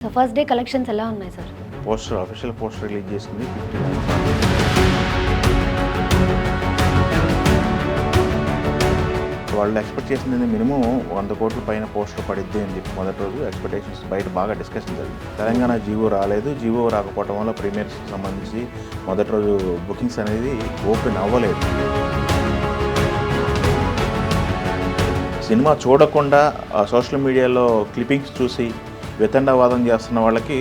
So first day collections ఎలా ఉన్నాయి sir? Official poster release చేసింది 59. వాళ్ళు ఎక్స్పెక్ట్ చేసింది మినిమం 100 కోట్ల పైన పోస్టర్ పడిద్ది అని చెప్పి మొదటి రోజు ఎక్స్పెక్టేషన్స్ బయట బాగా డిస్కషన్ జరిగింది. తెలంగాణ జీవో రాలేదు, జీవో రాకపోవడం వల్ల ప్రీమియర్స్కి సంబంధించి మొదటి రోజు బుకింగ్స్ అనేది ఓపెన్ అవ్వలేదు. సినిమా చూడకుండా సోషల్ మీడియాలో క్లిప్పింగ్స్ చూసి వితండవాదం చేస్తున్న వాళ్ళకి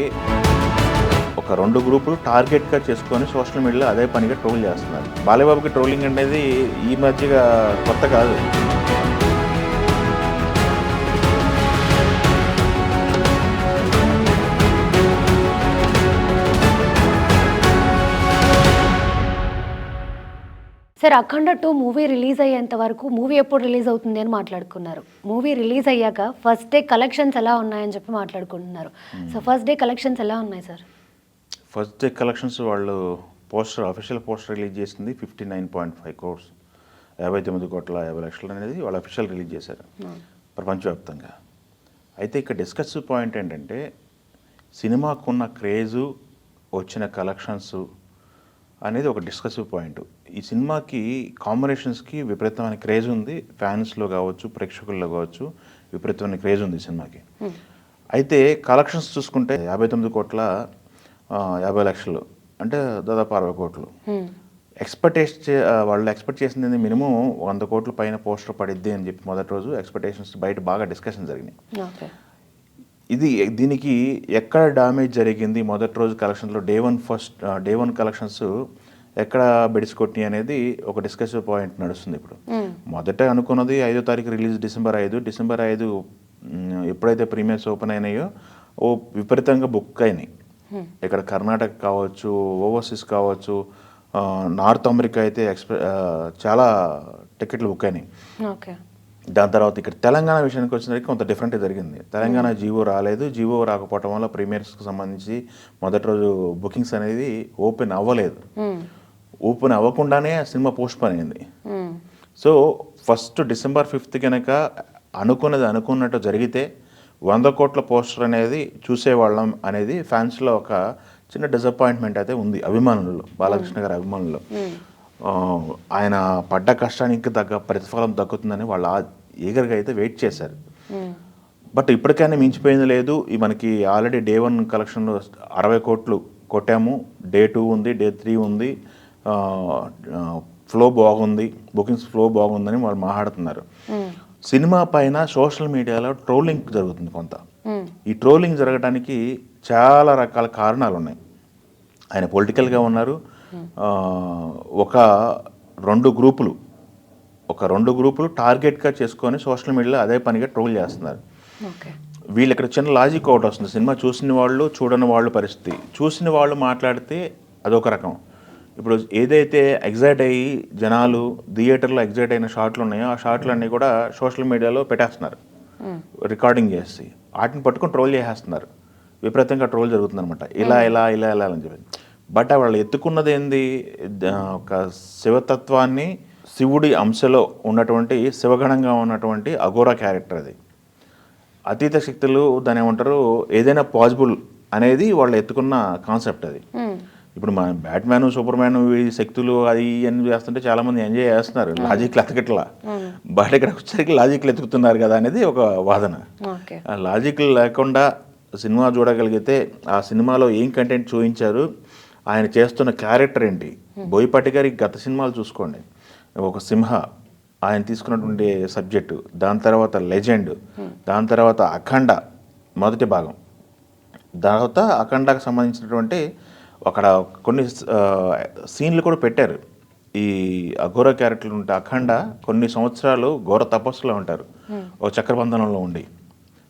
ఒక 2 గ్రూపులు టార్గెట్గా చేసుకొని సోషల్ మీడియాలో అదే పనిగా ట్రోల్ చేస్తున్నారు. బాలయ్యబాబుకి ట్రోలింగ్ అనేది ఈ మధ్యగా కొత్త కాదు. సార్ అఖండ 2 మూవీ రిలీజ్ అయ్యేంత వరకు మూవీ ఎప్పుడు రిలీజ్ అవుతుంది అని మాట్లాడుకున్నారు. మూవీ రిలీజ్ అయ్యాక ఫస్ట్ డే కలెక్షన్స్ ఎలా ఉన్నాయని చెప్పి మాట్లాడుకుంటున్నారు. సో ఫస్ట్ డే కలెక్షన్స్ ఎలా ఉన్నాయి సార్? ఫస్ట్ డే కలెక్షన్స్ వాళ్ళు అఫీషియల్ పోస్టర్ రిలీజ్ చేసింది 59.5 crores, 59 కోట్ల 50 లక్షలు అనేది వాళ్ళు అఫీషియల్ రిలీజ్ చేశారు ప్రపంచవ్యాప్తంగా. అయితే ఇక్కడ డిస్కస్ పాయింట్ ఏంటంటే సినిమాకున్న క్రేజు వచ్చిన కలెక్షన్స్ అనేది ఒక డిస్కసివ్ పాయింట్. ఈ సినిమాకి కాంబినేషన్స్కి విపరీతమైన క్రేజ్ ఉంది, ఫ్యాన్స్లో కావచ్చు ప్రేక్షకుల్లో కావచ్చు విపరీతమైన క్రేజ్ ఉంది సినిమాకి. అయితే కలెక్షన్స్ చూసుకుంటే 59 కోట్ల 50 లక్షలు అంటే దాదాపు 60 కోట్లు. వాళ్ళు ఎక్స్పెక్ట్ చేసింది మినిమం 100 కోట్ల పైన పోస్టర్ పడిద్ది అని చెప్పి మొదటి రోజు ఎక్స్పెక్టేషన్స్ బయట బాగా డిస్కషన్ జరిగినాయి. దీనికి ఎక్కడ డ్యామేజ్ జరిగింది మొదటి రోజు కలెక్షన్స్లో డే వన్ కలెక్షన్స్ ఎక్కడ బెడిసికొట్టినాయి అనేది ఒక డిస్కషన్ పాయింట్ నడుస్తుంది. ఇప్పుడు మొదట అనుకున్నది 5వ తారీఖు రిలీజ్ డిసెంబర్ 5 ఎప్పుడైతే ప్రీమియర్స్ ఓపెన్ అయినాయో విపరీతంగా బుక్ అయినాయి. ఇక్కడ కర్ణాటక కావచ్చు, ఓవర్సీస్ కావచ్చు, నార్త్ అమెరికా అయితే చాలా టికెట్లు బుక్ అయినాయి. దాని తర్వాత ఇక్కడ తెలంగాణ విషయానికి వచ్చినప్పటికీ కొంత డిఫరెంట్ జరిగింది. తెలంగాణ జీవో రాలేదు, జీవో రాకపోవడం వల్ల ప్రీమియర్స్కి సంబంధించి మొదటి రోజు బుకింగ్స్ అనేది ఓపెన్ అవ్వలేదు. ఓపెన్ అవ్వకుండానే సినిమా పోస్ట్పోన్ అయింది. సో ఫస్ట్ December 5 కనుక అనుకున్నట్టు జరిగితే 100 కోట్ల పోస్టర్ అనేది చూసేవాళ్ళం అనేది ఫ్యాన్స్లో ఒక చిన్న డిసప్పాయింట్మెంట్ అయితే ఉంది. అభిమానులు, బాలకృష్ణ గారి అభిమానులు ఆయన పడ్డ కష్టానికి తగ్గ ప్రతిఫలం దక్కుతుందని వాళ్ళు ఈగర్గా అయితే వెయిట్ చేశారు. బట్ ఇప్పటికైనా మించిపోయింది లేదు. మనకి ఆల్రెడీ డే 1 కలెక్షన్లో 60 కోట్లు కొట్టాము, డే 2 ఉంది, డే 3 ఉంది, ఫ్లో బాగుంది, బుకింగ్స్ ఫ్లో బాగుందని వాళ్ళు మాట్లాడుతున్నారు. సినిమా పైన సోషల్ మీడియాలో ట్రోలింగ్ జరుగుతుంది కొంత. ఈ ట్రోలింగ్ జరగడానికి చాలా రకాల కారణాలు ఉన్నాయి. ఆయన పొలిటికల్గా ఉన్నారు. ఒక 2 గ్రూపులు టార్గెట్గా చేసుకొని సోషల్ మీడియాలో అదే పనిగా ట్రోల్ చేస్తున్నారు. వీళ్ళు ఇక్కడ చిన్న లాజిక్ ఒకటి వస్తుంది. సినిమా చూసిన వాళ్ళు చూడని వాళ్ళు పరిస్థితి. చూసిన వాళ్ళు మాట్లాడితే అదొక రకం. ఇప్పుడు ఏదైతే ఎగ్జైట్ అయ్యి జనాలు థియేటర్లో ఎగ్జైట్ అయిన షాట్లు ఉన్నాయో ఆ షాట్లన్నీ కూడా సోషల్ మీడియాలో పెట్టేస్తున్నారు రికార్డింగ్ చేసి. వాటిని పట్టుకొని ట్రోల్ చేసేస్తున్నారు. విపరీతంగా ట్రోల్ జరుగుతుంది అనమాట. ఇలా అని చెప్పి. బట్ వాళ్ళు ఎత్తుకున్నది ఏంది? ఒక శివతత్వాన్ని, శివుడి అంశలో ఉన్నటువంటి శివగణంగా ఉన్నటువంటి అఘోరా క్యారెక్టర్. అది అతీత శక్తులు దాని ఏమంటారు, ఏదైనా పాసిబుల్ అనేది వాళ్ళు ఎత్తుకున్న కాన్సెప్ట్ అది. ఇప్పుడు మన బ్యాట్మ్యాన్, సూపర్ మ్యాన్ శక్తులు అది అని చేస్తుంటే చాలామంది ఎంజాయ్ చేస్తున్నారు, లాజిక్లు ఎతకట్లా. బట్ ఇక్కడ వచ్చేసరికి లాజిక్లు ఎతుకుతున్నారు కదా అనేది ఒక వాదన. ఆ లాజిక్లు లేకుండా సినిమా చూడగలిగితే ఆ సినిమాలో ఏం కంటెంట్ చూపించారు, ఆయన చేస్తున్న క్యారెక్టర్ ఏంటి. బోయపాటి గారి గత సినిమాలు చూసుకోండి, ఒక సింహ ఆయన తీసుకున్నటువంటి సబ్జెక్టు, దాని తర్వాత లెజెండ్, దాని తర్వాత అఖండ మొదటి భాగం, తర్వాత అఖండకు సంబంధించినటువంటి అక్కడ కొన్ని సీన్లు కూడా పెట్టారు. ఈ అఘోర క్యారెక్టర్లు ఉంటే అఖండ కొన్ని సంవత్సరాలు ఘోర తపస్సులో ఉంటారు, ఒక చక్రబంధనంలో ఉండి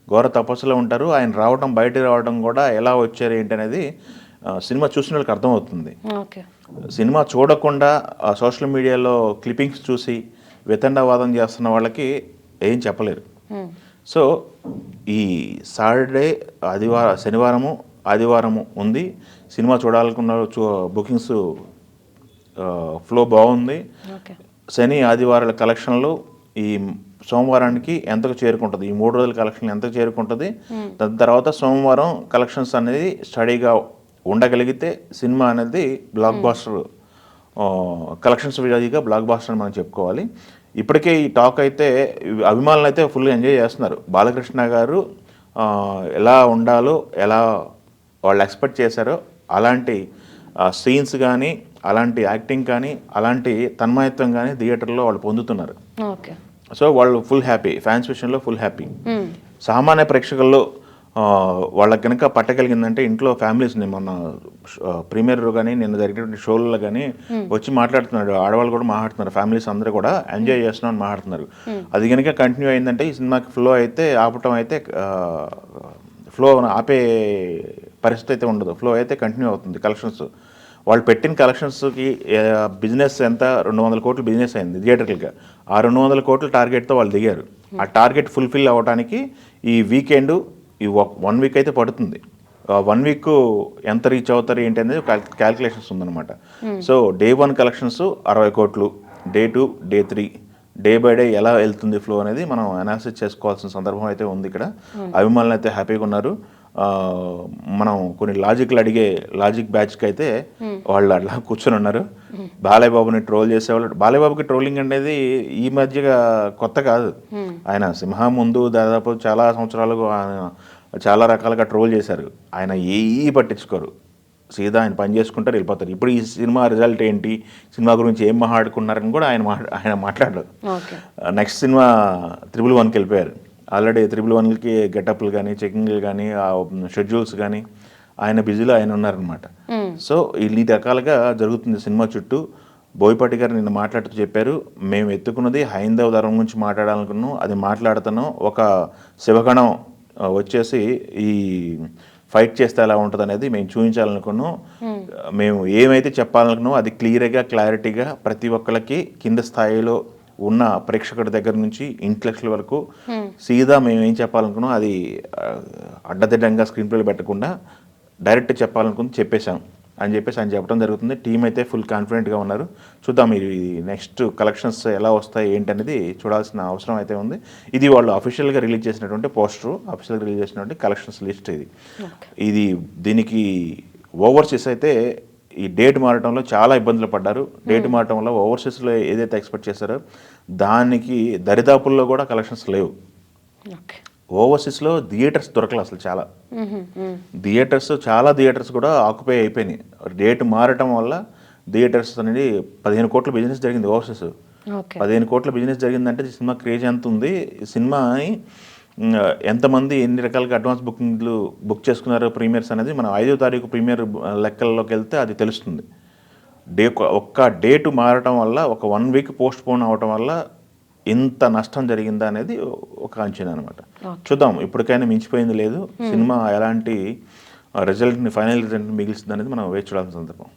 ఘోర తపస్సులో ఉంటారు. ఆయన బయట రావడం కూడా ఎలా వచ్చారు ఏంటి అనేది సినిమా చూసిన వాళ్ళకి అర్థమవుతుంది. సినిమా చూడకుండా సోషల్ మీడియాలో క్లిప్పింగ్స్ చూసి వితండవాదం చేస్తున్న వాళ్ళకి ఏం చెప్పలేరు. సో ఈ సాటర్డే, శనివారము, ఆదివారము ఉంది. సినిమా చూడాలనుకున్న బుకింగ్స్ ఫ్లో బాగుంది. శని ఆదివారాల కలెక్షన్లు ఈ సోమవారానికి ఎంతకు చేరుకుంటుంది, ఈ 3 రోజుల కలెక్షన్ ఎంతకు చేరుకుంటుంది, దాని తర్వాత సోమవారం కలెక్షన్స్ అనేది స్టడీగా ఉండగలిగితే సినిమా అనేది బ్లాక్ బాస్టర్ కలెక్షన్స్ విజాదిగా బ్లాక్ బాస్టర్ అని మనం చెప్పుకోవాలి. ఇప్పటికే ఈ టాక్ అయితే అభిమానులు అయితే ఫుల్ ఎంజాయ్ చేస్తున్నారు. బాలకృష్ణ గారు ఎలా ఉండాలో, ఎలా వాళ్ళు ఎక్స్పెక్ట్ చేశారో అలాంటి సీన్స్ కానీ, అలాంటి యాక్టింగ్ కానీ, అలాంటి తన్మయత్వం కానీ థియేటర్లో వాళ్ళు పొందుతున్నారు. ఓకే. సో వాళ్ళు ఫుల్ హ్యాపీ, ఫ్యాన్స్ విషయంలో ఫుల్ హ్యాపీ. సామాన్య ప్రేక్షకుల్లో వాళ్ళకి కనుక పట్టగలిగిందంటే ఇంట్లో ఫ్యామిలీస్ని మొన్న ప్రీమియర్ కానీ నిన్న జరిగినటువంటి షోల్లో కానీ వచ్చి మాట్లాడుతున్నాడు, ఆడవాళ్ళు కూడా మాట్లాడుతున్నారు, ఫ్యామిలీస్ అందరూ కూడా ఎంజాయ్ చేస్తున్నాం అని మాట్లాడుతున్నారు. అది కనుక కంటిన్యూ అయిందంటే ఈ సినిమాకి ఫ్లో అయితే ఆపటం అయితే ఫ్లో ఆపే పరిస్థితి అయితే ఉండదు, ఫ్లో అయితే కంటిన్యూ అవుతుంది. కలెక్షన్స్ వాళ్ళు పెట్టిన కలెక్షన్స్కి బిజినెస్ ఎంత 200 కోట్లు బిజినెస్ అయింది థియేటర్లుగా. ఆ 200 కోట్ల టార్గెట్తో వాళ్ళు దిగారు. ఆ టార్గెట్ ఫుల్ఫిల్ అవ్వడానికి ఈ వీకెండ్ ఈ 1 వీక్ అయితే పడుతుంది. 1 వీక్ ఎంత రీచ్ అవుతారు ఏంటి అనేది క్యాల్కులేషన్స్ ఉందన్నమాట. సో డే 1 కలెక్షన్స్ 60 కోట్లు, day 2, day 3, day by day ఎలా వెళ్తుంది ఫ్లో అనేది మనం అనాలిసిస్ చేసుకోవాల్సిన సందర్భం అయితే ఉంది. ఇక్కడ అభిమానులు అయితే హ్యాపీగా ఉన్నారు. మనం కొన్ని లాజిక్లు అడిగే లాజిక్ బ్యాచ్కి అయితే వాళ్ళు అట్లా కూర్చొని ఉన్నారు. బాలయ్య బాబుని ట్రోల్ చేసేవాళ్ళు. బాలయ్య బాబుకి ట్రోలింగ్ అనేది ఈ మధ్యగా కొత్త కాదు. ఆయన సింహం ముందు దాదాపు చాలా సంవత్సరాలుగా ఆయన చాలా రకాలుగా ట్రోల్ చేశారు. ఆయన ఏవి పట్టించుకోరు, సీదా ఆయన పని చేసుకుంటారు, వెళ్ళిపోతారు. ఇప్పుడు ఈ సినిమా రిజల్ట్ ఏంటి, సినిమా గురించి ఏం మాట్లాడుకున్నారని కూడా ఆయన మాట్లాడరు. నెక్స్ట్ సినిమా 111కి వెళ్ళిపోయారు. ఆల్రెడీ 111కి గెటప్లు కానీ, చెకింగ్లు కానీ, షెడ్యూల్స్ కానీ ఆయన బిజీలో ఆయన ఉన్నారనమాట. సో ఇన్ని రకాలుగా జరుగుతుంది సినిమా చుట్టూ. బోయపాటి గారు నిన్న మాట్లాడుతూ చెప్పారు, మేము ఎత్తుకున్నది హైందవ ధర్మం గురించి మాట్లాడాలనుకున్నాం, అది మాట్లాడుతున్నాం. ఒక శివగణం వచ్చేసి ఈ ఫైట్ చేస్తే ఎలా ఉంటుంది అనేది మేము చూపించాలనుకున్నాం. మేము ఏమైతే చెప్పాలనుకున్నామో అది క్లారిటీగా ప్రతి ఒక్కరికి కింద స్థాయిలో ఉన్న ప్రేక్షకుడి దగ్గర నుంచి ఇంటలెక్చువల్ వరకు సీదా మేము ఏం చెప్పాలనుకున్నాం అది అడ్డదిడ్డంగా స్క్రీన్ ప్లేలో పెట్టకుండా డైరెక్ట్ చెప్పాలనుకుని చెప్పేశాం అని చెప్పేసి ఆయన చెప్పడం జరుగుతుంది. టీం అయితే ఫుల్ కాన్ఫిడెంట్గా ఉన్నారు. చూద్దాం మీరు నెక్స్ట్ కలెక్షన్స్ ఎలా వస్తాయి ఏంటి అనేది చూడాల్సిన అవసరం అయితే ఉంది. ఇది వాళ్ళు అఫీషియల్గా రిలీజ్ చేసినటువంటి పోస్టరు, అఫీషియల్గా రిలీజ్ చేసినటువంటి కలెక్షన్స్ లిస్ట్ ఇది. దీనికి ఓవర్సీస్ అయితే ఈ డేట్ మారటంలో చాలా ఇబ్బందులు పడ్డారు. డేట్ మారటం వల్ల ఓవర్సీస్లో ఏదైతే ఎక్స్పెక్ట్ చేశారో దానికి దరిదాపుల్లో కూడా కలెక్షన్స్ లేవు. ఓవర్సీస్లో థియేటర్స్ దొరకలేదు అసలు. చాలా థియేటర్స్ కూడా ఆక్యుపై అయిపోయినాయి. డేట్ మారటం వల్ల థియేటర్స్ అనేది 15 కోట్ల బిజినెస్ జరిగింది. ఓవర్సీస్ 15 కోట్ల బిజినెస్ జరిగిందంటే సినిమా క్రేజ్ ఎంత ఉంది, సినిమాని ఎంతమంది ఎన్ని రకాలుగా అడ్వాన్స్ బుకింగ్లు బుక్ చేసుకున్నారో ప్రీమియర్స్ అనేది మనం 5వ తారీఖు ప్రీమియర్ లెక్కల్లోకి వెళ్తే అది తెలుస్తుంది. ఒక్క డేటు మారటం వల్ల, ఒక 1 వీక్ పోస్ట్ పోన్ అవటం వల్ల ఇంత నష్టం జరిగిందా అనేది ఒక అంచనా అనమాట. చూద్దాం, ఇప్పటికైనా మించిపోయింది లేదు. సినిమా ఎలాంటి రిజల్ట్ని, ఫైనల్ రిజల్ట్ని మిగిలిస్తుంది అనేది మనం వేచి చూడాల్సిన సందర్భం.